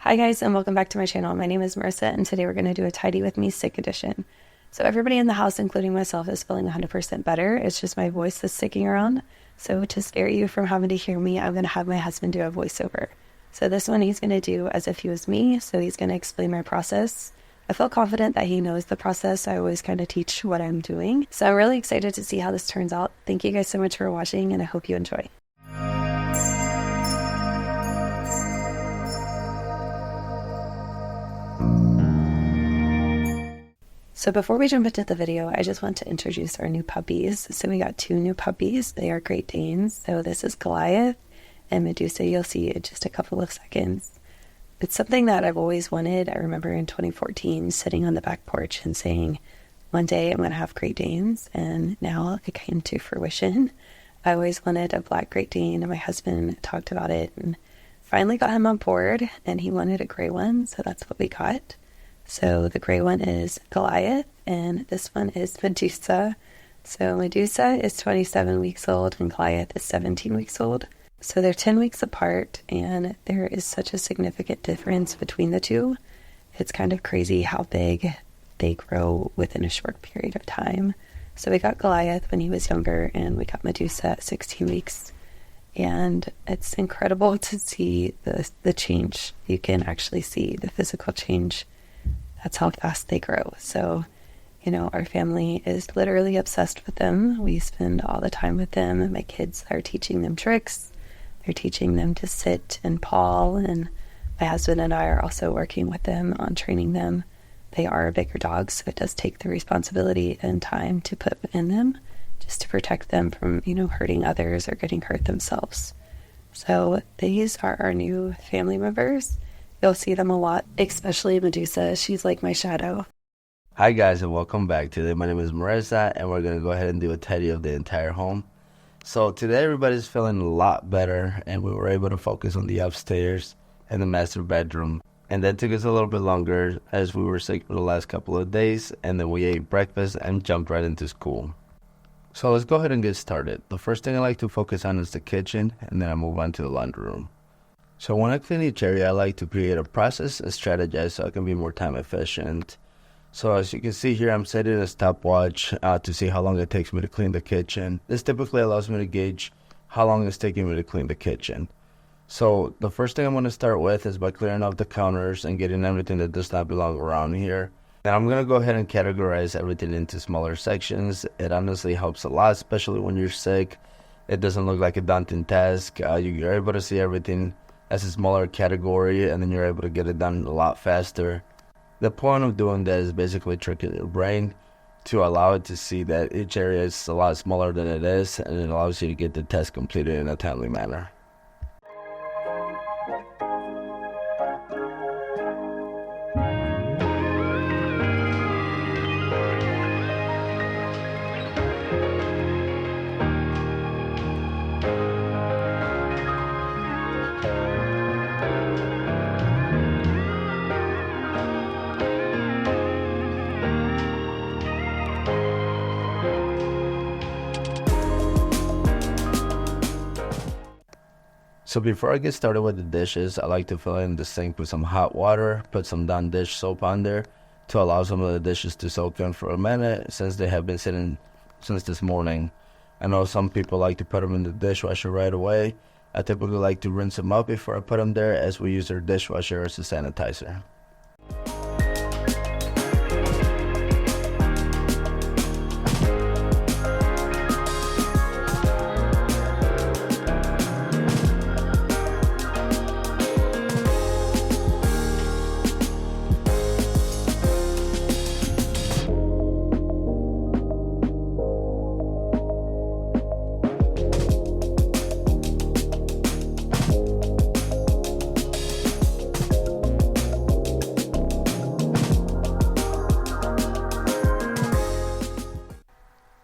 Hi guys, and welcome back to my channel. My name is Marissa, and today we're going to do a Tidy With Me sick edition. So everybody in the house, including myself, is feeling 100% better. It's just my voice that's sticking around. So to scare you from having to hear me, I'm going to have my husband do a voiceover. So this one he's going to do as if he was me, so he's going to explain my process. I feel confident that he knows the process. I always kind of teach what I'm doing. So I'm really excited to see how this turns out. Thank you guys so much for watching, and I hope you enjoy. So before we jump into the video, I just want to introduce our new puppies. So we got two new puppies. They are Great Danes. So this is Goliath and Medusa. You'll see in just a couple of seconds. It's something that I've always wanted. I remember in 2014 sitting on the back porch and saying, one day I'm going to have Great Danes. And now it came to fruition. I always wanted a black Great Dane, and my husband talked about it and finally got him on board, and he wanted a gray one. So that's what we got. So the gray one is Goliath, and this one is Medusa. So Medusa is 27 weeks old, and Goliath is 17 weeks old. So they're 10 weeks apart, and there is such a significant difference between the two. It's kind of crazy how big they grow within a short period of time. So we got Goliath when he was younger, and we got Medusa at 16 weeks. And it's incredible to see the change. You can actually see the physical change. That's how fast they grow. So, our family is literally obsessed with them. We spend all the time with them. My kids are teaching them tricks. They're teaching them to sit and paw. And my husband and I are also working with them on training them. They are bigger dogs, so it does take the responsibility and time to put in them just to protect them from, hurting others or getting hurt themselves. So these are our new family members. You'll see them a lot, especially Medusa. She's like my shadow. Hi guys, and welcome back. Today my name is Marissa, and we're going to go ahead and do a tidy of the entire home. So today everybody's feeling a lot better, and we were able to focus on the upstairs and the master bedroom. And that took us a little bit longer as we were sick for the last couple of days, and then we ate breakfast and jumped right into school. So let's go ahead and get started. The first thing I like to focus on is the kitchen, and then I move on to the laundry room. So when I clean each area, I like to create a process and strategize so I can be more time efficient. So as you can see here, I'm setting a stopwatch to see how long it takes me to clean the kitchen. This typically allows me to gauge how long it's taking me to clean the kitchen. So the first thing I'm going to start with is by clearing off the counters and getting everything that does not belong around here. Then I'm going to go ahead and categorize everything into smaller sections. It honestly helps a lot, especially when you're sick. It doesn't look like a daunting task. You're able to see everything as a smaller category, and then you're able to get it done a lot faster. The point of doing that is basically tricking your brain to allow it to see that each area is a lot smaller than it is, and it allows you to get the task completed in a timely manner. So before I get started with the dishes, I like to fill in the sink with some hot water, put some Dawn dish soap on there to allow some of the dishes to soak in for a minute since they have been sitting since this morning. I know some people like to put them in the dishwasher right away. I typically like to rinse them out before I put them there, as we use our dishwasher as a sanitizer.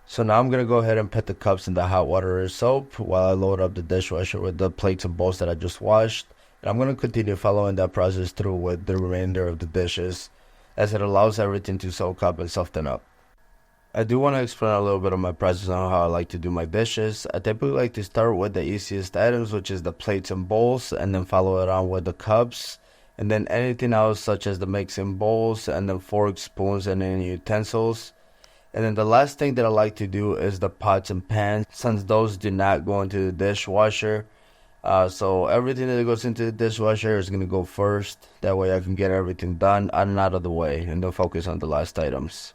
So now I'm going to go ahead and put the cups in the hot water and soap while I load up the dishwasher with the plates and bowls that I just washed. And I'm going to continue following that process through with the remainder of the dishes, as it allows everything to soak up and soften up. I do want to explain a little bit of my process on how I like to do my dishes. I typically like to start with the easiest items, which is the plates and bowls, and then follow it on with the cups. And then anything else such as the mixing bowls and the forks, spoons, and any utensils. And then the last thing that I like to do is the pots and pans, since those do not go into the dishwasher. So everything that goes into the dishwasher is going to go first. That way I can get everything done and out of the way and then focus on the last items.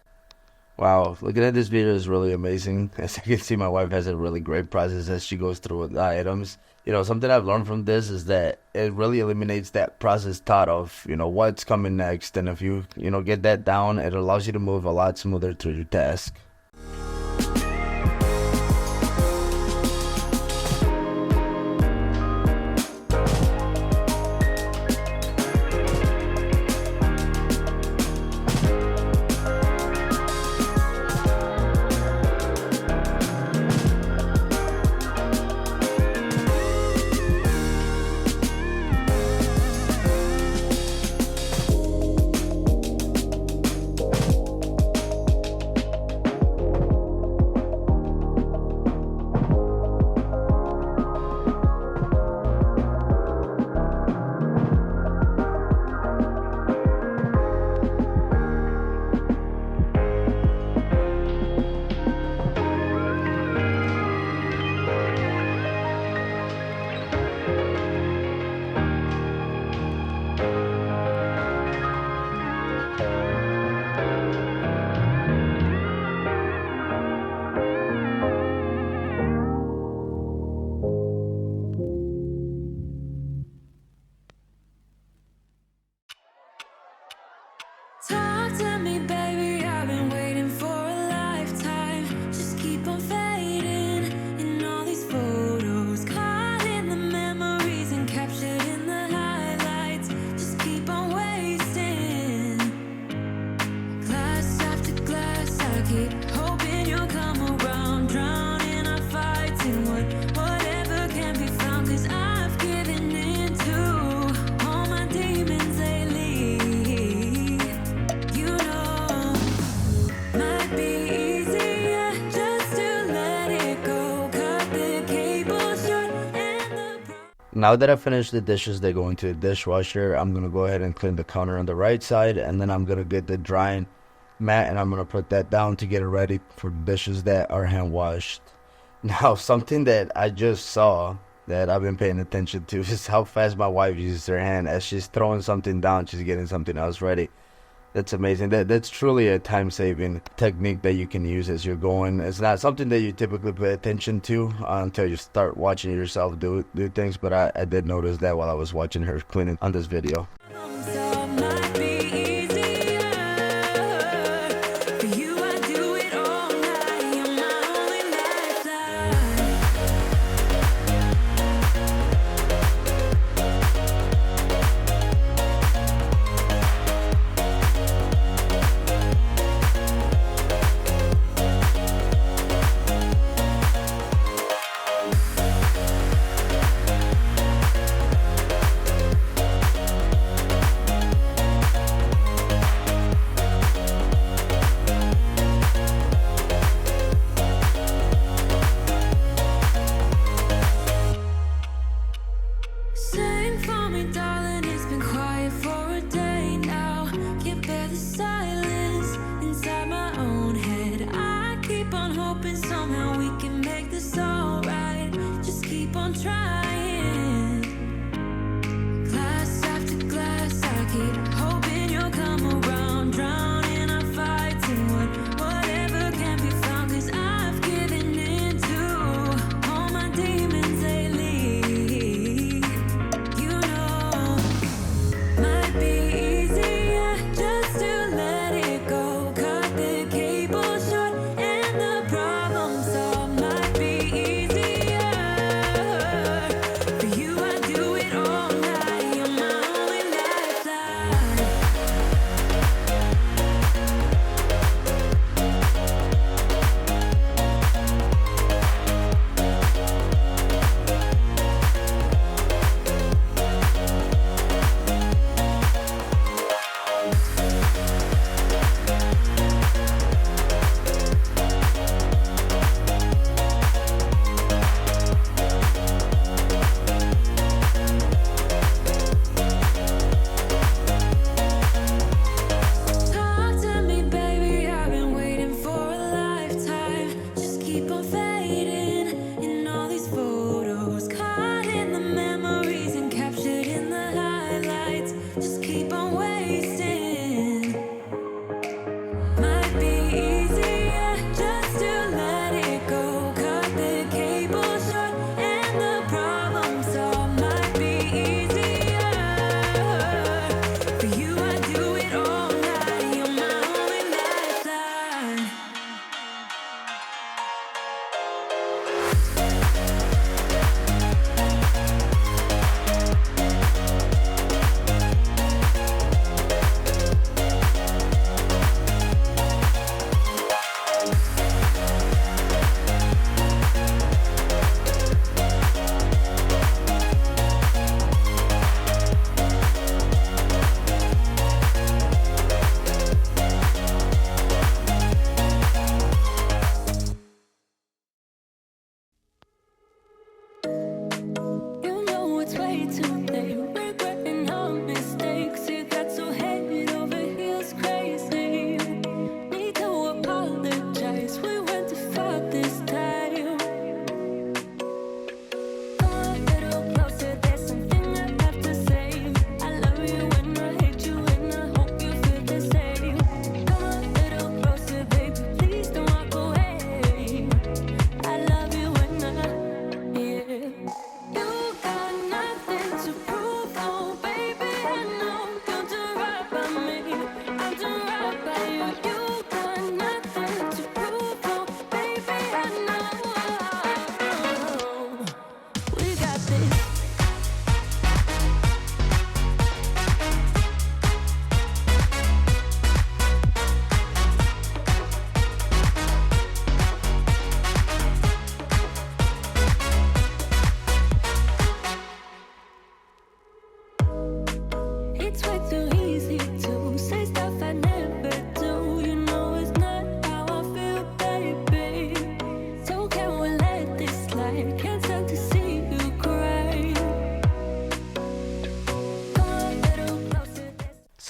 Wow, looking at this video is really amazing. As you can see, my wife has a really great process as she goes through the items. You know, something I've learned from this is that it really eliminates that process thought of, what's coming next. And if you get that down, it allows you to move a lot smoother through your task. Talk to me, baby, I've been waiting for a lifetime. Just keep on fading in all these photos, caught in the memories and captured in the highlights. Just keep on wasting glass after glass. I keep hoping you'll come around, drowning our fights in whatever can be found. 'Cause I've given in to all my demons lately. Now that I finished the dishes that go into the dishwasher, I'm going to go ahead and clean the counter on the right side, and then I'm going to get the drying mat and I'm going to put that down to get it ready for dishes that are hand washed. Now, something that I just saw that I've been paying attention to is how fast my wife uses her hand. As she's throwing something down, she's getting something else ready. That's amazing. That's truly a time-saving technique that you can use as you're going. It's not something that you typically pay attention to until you start watching yourself do things, but I did notice that while I was watching her cleaning on this video.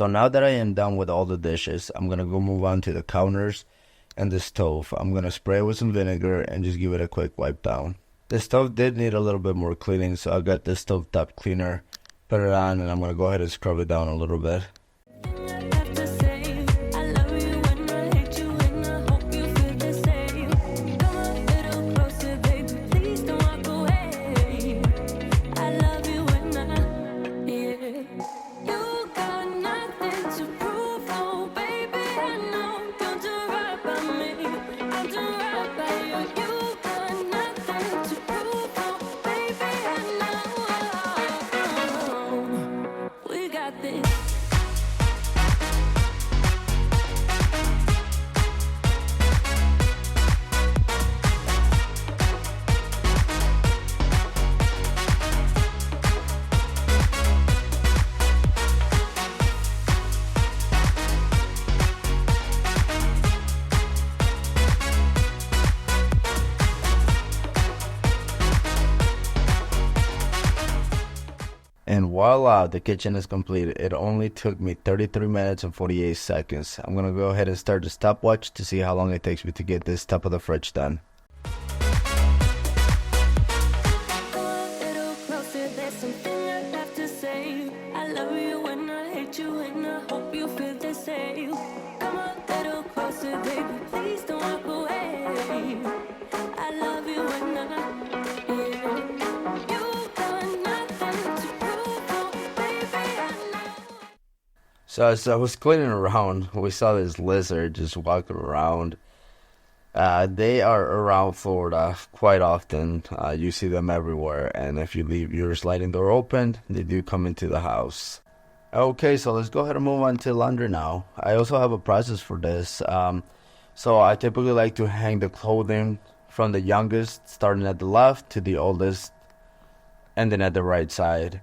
So now that I am done with all the dishes, I'm gonna go move on to the counters and the stove. I'm gonna spray it with some vinegar and just give it a quick wipe down. The stove did need a little bit more cleaning, so I got the stove top cleaner, put it on, and I'm gonna go ahead and scrub it down a little bit. And voila, the kitchen is completed. It only took me 33 minutes and 48 seconds. I'm gonna go ahead and start the stopwatch to see how long it takes me to get this top of the fridge done. So as I was cleaning around, we saw this lizard just walking around. They are around Florida quite often. You see them everywhere, and if you leave your sliding door open, they do come into the house. Okay, so let's go ahead and move on to laundry now. I also have a process for this. So I typically like to hang the clothing from the youngest, starting at the left, to the oldest, and then at the right side.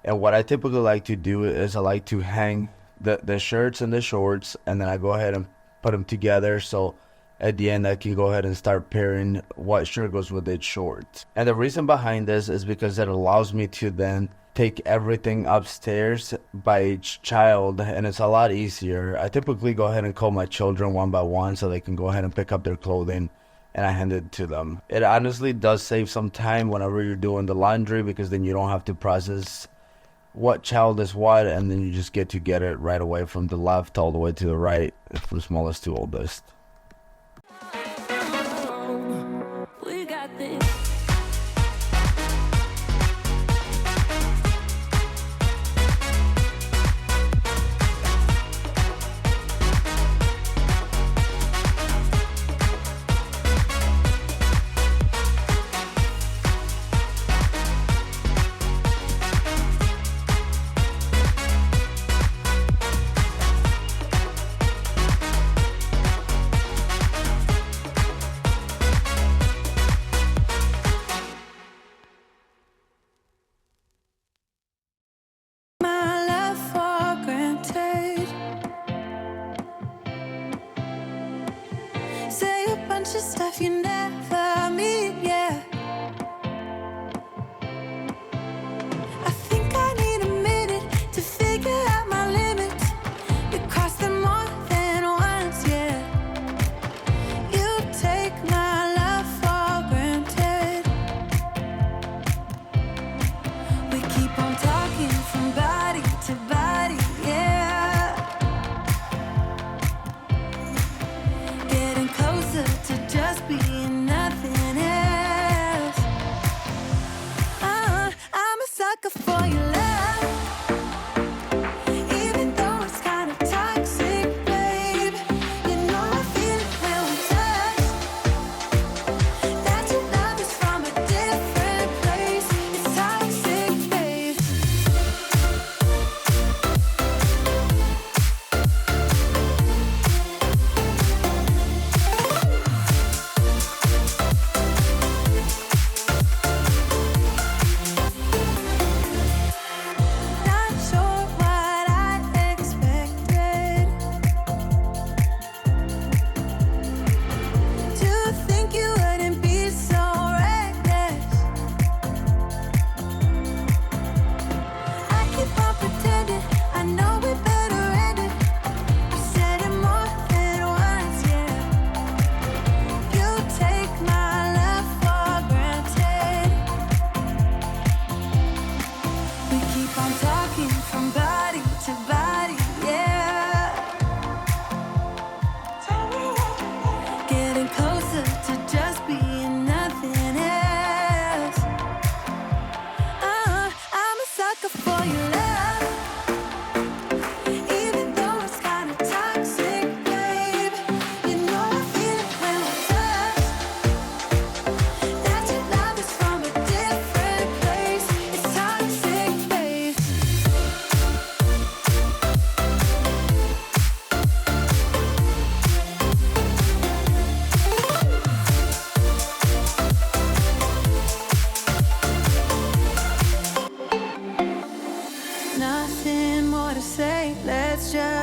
And what I typically like to do is I like to hang the shirts and the shorts, and then I go ahead and put them together, so at the end I can go ahead and start pairing what shirt goes with each short. And the reason behind this is because it allows me to then take everything upstairs by each child, and it's a lot easier. I typically go ahead and call my children one by one so they can go ahead and pick up their clothing, and I hand it to them. It honestly does save some time whenever you're doing the laundry, because then you don't have to process what child is what, and then you just get to get it right away from the left all the way to the right, from smallest to oldest. We got this. Just stuff you never meet, yeah. I think I need a minute to figure out my limits. You cross them more than once, yeah. You take my love for granted. We keep on talking from body to body, yeah. Getting closer to just being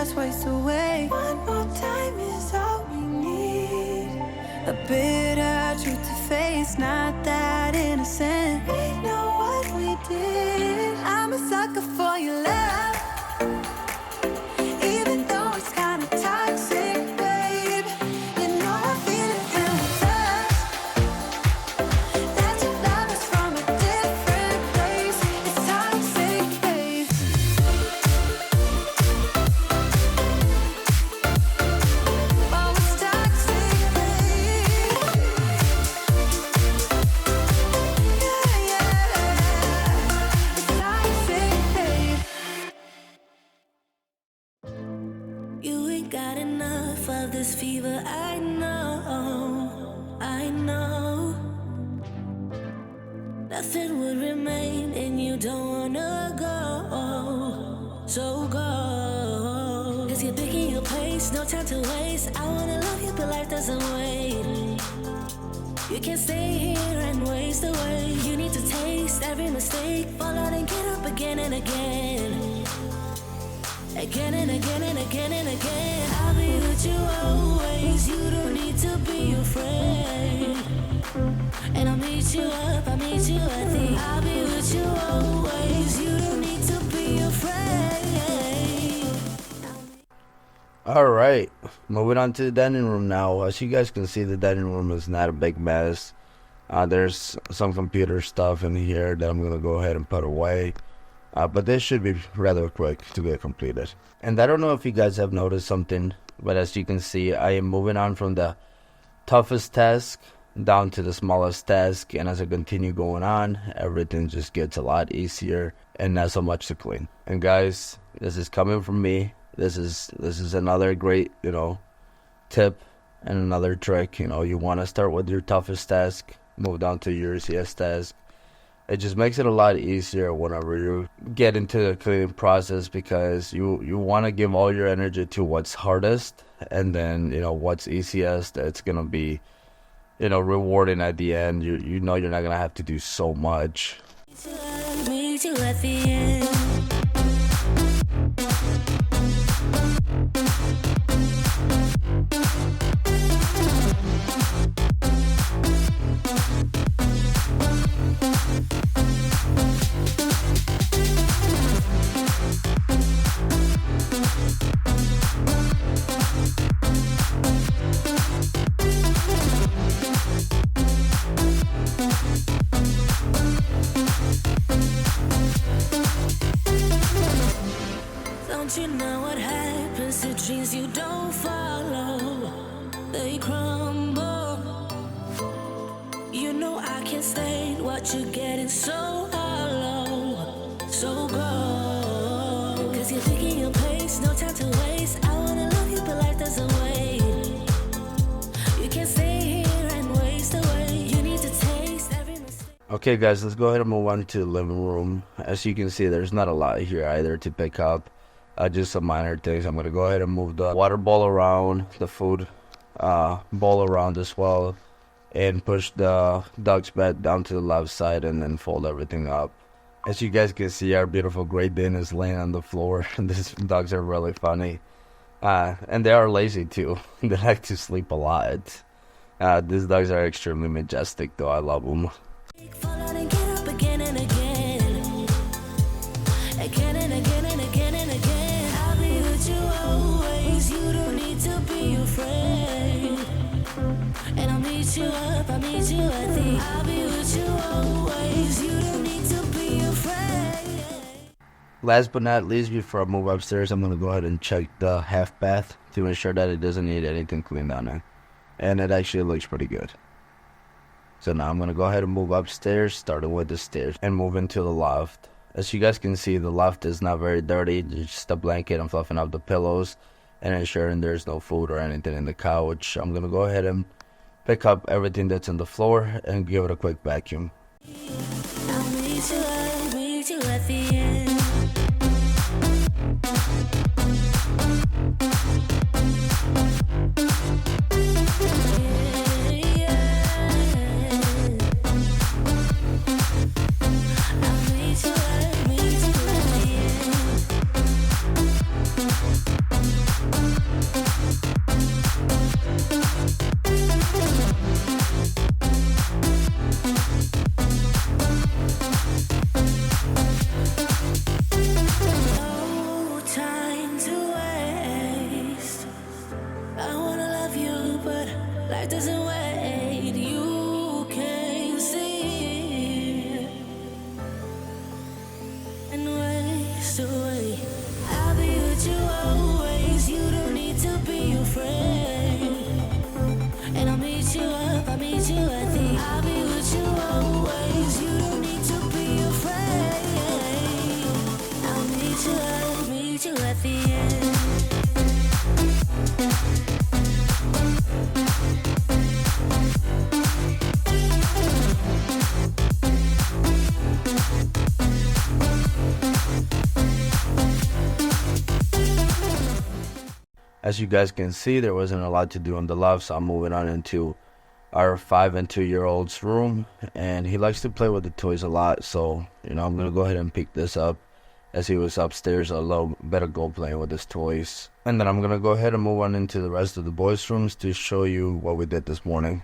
past wastes away. One more time is all we need. A bitter truth to face, not that innocent. We know what we did. I'm a sucker for your love, even though it's kinda toxic, babe. You know I feel it when we touch. That your love is from a different place. It's toxic, babe. Oh, it's toxic, babe. Yeah, yeah. It's toxic, babe. You ain't got enough of this fever, I know, I know. Nothing would remain and you don't wanna go, so go. Cause you're picking your place, no time to waste. I wanna love you but life doesn't wait. You can't stay here and waste away. You need to taste every mistake, fall out and get up again and again. Again and again and again and again. I'll be with you always. You don't need to be afraid. And I'll meet you up, I'll meet you at the. I'll be with you always. You don't need to be afraid. All right, moving on to the dining room now. As you guys can see, the dining room is not a big mess. There's some computer stuff in here that I'm going to go ahead and put away. But this should be rather quick to get completed. And I don't know if you guys have noticed something, but as you can see, I am moving on from the toughest task down to the smallest task. And as I continue going on, everything just gets a lot easier and not so much to clean. And guys, this is coming from me. This is another great, tip and another trick. You want to start with your toughest task, move down to your easiest task. It just makes it a lot easier whenever you get into the cleaning process, because you want to give all your energy to what's hardest, and then what's easiest. It's gonna be rewarding at the end. You're not gonna have to do so much. Meet you at the end. Don't you know what happens to dreams you don't follow? They crumble. You know I can't stand what you're getting so hollow. So go. Cause you're picking your pace, no time to waste. I wanna love you but life doesn't wait. You can't stay here and waste away. You need to taste every mistake. Okay guys, let's go ahead and move on to the living room. As you can see, there's not a lot here either to pick up. Just some minor things. I'm going to go ahead and move the water bowl around, the food bowl around as well, and push the dog's bed down to the left side and then fold everything up. As you guys can see, our beautiful Great Dane is laying on the floor. These dogs are really funny. And they are lazy too. They like to sleep a lot. These dogs are extremely majestic though. I love them. Fall out and get up again and again. Again and again and again and again. I'll be with you always. You don't need to be afraid. And I'll meet you up, I'll meet you at the. I'll be with you always. You don't need to be afraid. Last but not least, before I move upstairs, I'm going to go ahead and check the half bath to ensure that it doesn't need anything cleaned down there. And it actually looks pretty good. So now I'm going to go ahead and move upstairs, starting with the stairs, and move into the loft. As you guys can see, the loft is not very dirty. Just a blanket and fluffing up the pillows and ensuring there's no food or anything in the couch. I'm going to go ahead and pick up everything that's on the floor and give it a quick vacuum. I'll meet you at the end. life doesn't wait. You can see it and waste away. I'll be with you always. You don't need to be afraid. And I'll meet you at the I'll be with you always. You don't need to be afraid. I'll meet you at the end. As you guys can see, there wasn't a lot to do on the left, so I'm moving on into our 5 and 2-year-old's room, and he likes to play with the toys a lot, so I'm gonna go ahead and pick this up as he was upstairs a little bit ago playing with his toys. And then I'm gonna go ahead and move on into the rest of the boys' rooms to show you what we did this morning.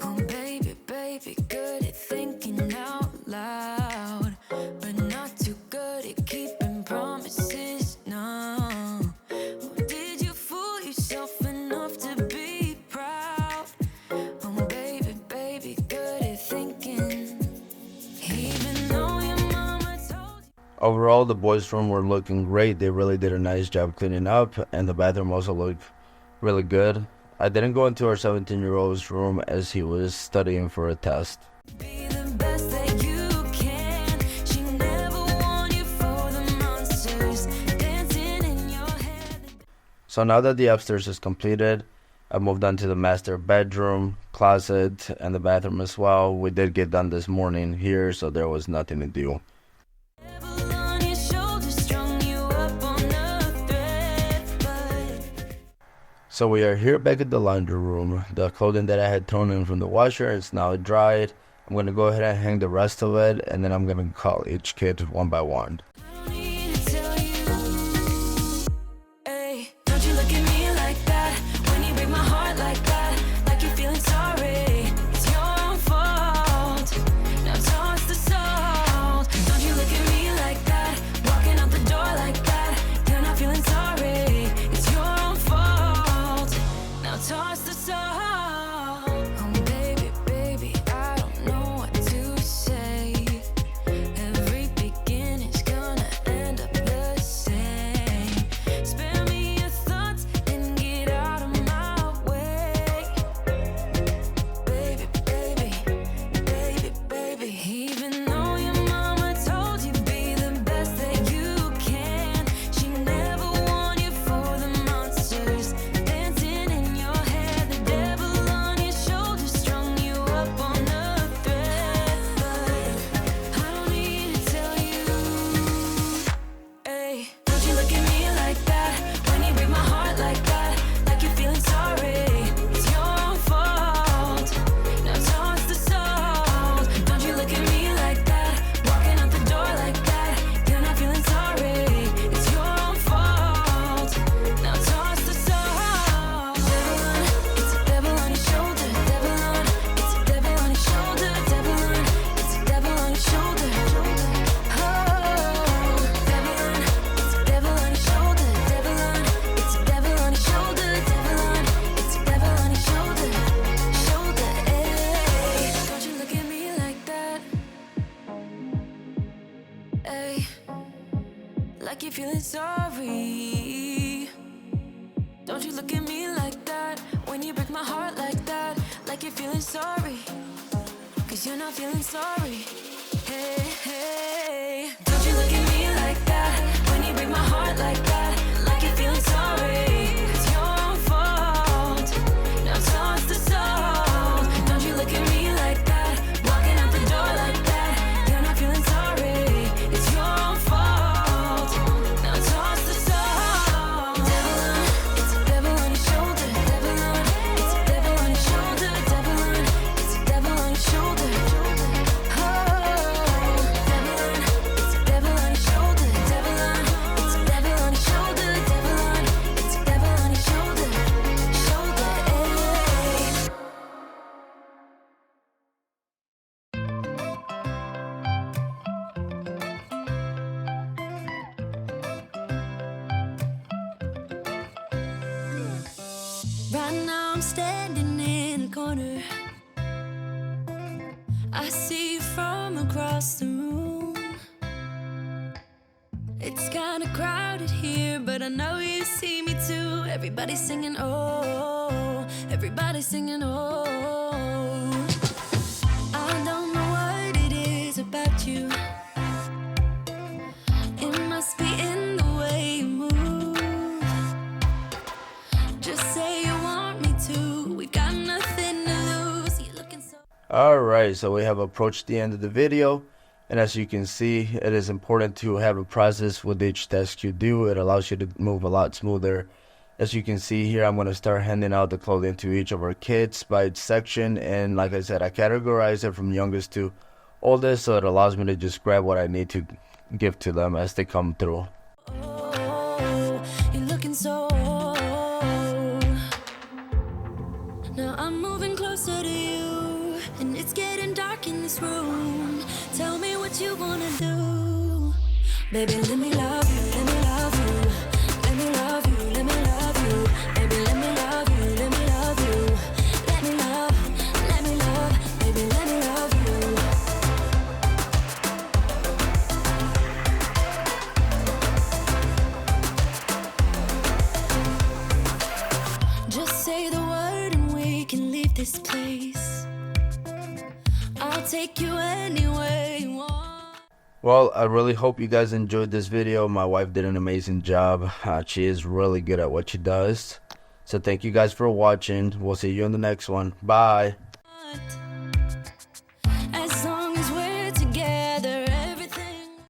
Oh, baby, good at thinking out loud, but not too good at keeping promises. No. Oh, did you fool yourself enough to be proud? Oh, baby, good at thinking, even though your mama told you. Overall, the boys' room were looking great. They really did a nice job cleaning up, and the bathroom also looked really good. I didn't go into our 17-year-old's room as he was studying for a test. Be the best that you can. She never warned you for the monsters dancing in your head. So now that the upstairs is completed, I moved on to the master bedroom, closet, and the bathroom as well. We did get done this morning here, so there was nothing to do. Devil on your shoulder strung you up on a thread, but So we are here back at the laundry room. The clothing that I had thrown in from the washer is now dried. I'm going to go ahead and hang the rest of it, and then I'm going to call each kid one by one. I don't need to tell you. Hey, don't you look at me like that. When you break my heart like that, like you're feeling sorry. It's your own fault. Now toss the salt. Don't you look at me like that. Walking out the door like that. You're not feeling sorry. It's your own fault. Now toss the salt. Oh, baby, I don't know what to say. Every beginning's gonna end up the same. Spare me your thoughts and get out of my way. Baby. Even though your mama told you be the best that you can, she never warned you for the monsters dancing in your head. The devil on your shoulder strung you up on a thread, but I don't need to tell you. Hey, don't you look at me like that. When you break my heart like that, like you're feeling sorry. It's your own fault. Now toss the salt. Don't you look at me like that. Walking out the door like that. You're not feeling sorry. It's your own fault. Now toss the salt. It's a devil on your shoulder. It's a devil on your shoulder. It's a devil on your shoulder. Oh, it's a devil on your shoulder. It's a devil on your shoulder. It's a devil on your shoulder. Hey, don't you look at me like that. Hey, like you're feeling sorry. Don't you look at me like that. When you break my heart like that, like you're feeling sorry. 'Cause you're not feeling sorry. Hey, don't you look at me like that. When you break my heart like that, like you're feeling sorry. It's your own fault. Now toss the salt. Don't you look at me like that. Walking out the door like that. You're not feeling sorry. It's your own fault. Now toss the salt. It's a devil on your shoulder. It's a devil on your shoulder. It's a devil on your shoulder. Right now I'm standing in a corner. I see you from across the room. It's kinda crowded here, but I know you see me too. Everybody's singing, oh, everybody's singing, oh. I don't know what it is about you. It must be in the way you move. Just say you want me to. We got nothing to lose. You're looking so. Alright, so we have approached the end of the video, and as you can see, it is important to have a process with each task you do. It allows you to move a lot smoother. As you can see here, I'm going to start handing out the clothing to each of our kids by its section, and like I said, I categorize it from youngest to oldest, so it allows me to just grab what I need to give to them as they come through. Oh, you're looking so. Now I'm moving closer to you, and it's getting dark in this room. Tell me what you wanna do, baby. Let me love you, let me love you, let me love you, let me love you, baby. Let me love you, let me love you, let me love, baby. Let me love you. Just say the word and we can leave this place. I'll take you anywhere you want. Well, I really hope you guys enjoyed this video. My wife did an amazing job. She is really good at what she does. So thank you guys for watching. We'll see you in the next one. Bye.